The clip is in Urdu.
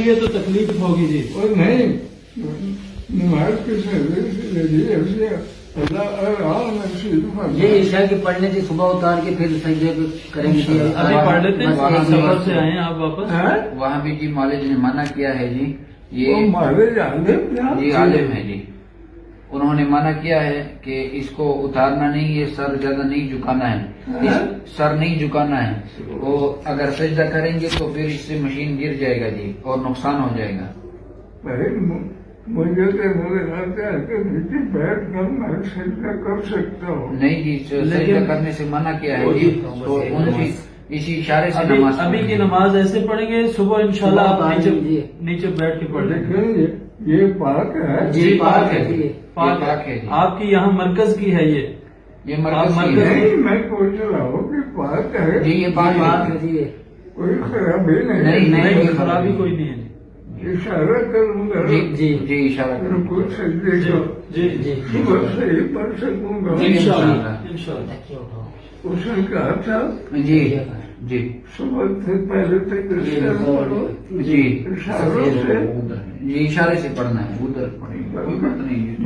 گے تو تکلیف ہوگی جی. اور نہیں نماز کے سجدے یہ عشاء کے پڑھنے سے صبح اتار کے پھر سجدے پہ کریں گے. ابھی پڑھ لیتے ہیں. سفر سے آئے ہیں آپ واپس. وہاں بھی جی مالج نے منع کیا ہے جی. یہ مالج جی عالم ہے جی. انہوں نے منع کیا ہے کہ اس کو اتارنا نہیں، یہ سر زیادہ نہیں جھکانا ہے، سر نہیں جھکانا ہے. وہ اگر سجدہ کریں گے تو پھر اس سے مشین گر جائے گا جی اور نقصان ہو جائے گا. مجھے تو نظر آتا ہے کہ نیچے بیٹھ کر میں سجدہ کر سکتا ہوں. نہیں جی، سجدہ کرنے سے منع کیا ہے جی. تو ان کی اسی اشارے سے نماز ابھی کی نماز ایسے پڑھیں گے، صبح انشاءاللہ آپ نیچے بیٹھ کے پڑھ لیں گے. لیکن یہ پاک ہے. جی پاک ہے جی. پاک ہے جی. آپ کی یہاں مرکز کی ہے یہ مرکز کی ہے. نہیں میں پوچھ رہا ہوں کہ پاک ہے جی یہ پاک ہے جی. کوئی خرابی نہیں، نہیں، خرابی کوئی نہیں ہے. اشارہ کروں گا جی جی اشارہ کریں. رکوع سجدے کو جی جی صبح سے ہی پڑھ سکوں گا. انشاءاللہ. اس نے کہا تھا جی جی صبح سے پہلے تک جی اشاروں سے جی اشارے سے پڑھنا ہے. ادھر پڑھیں گے، کوئی بات نہیں.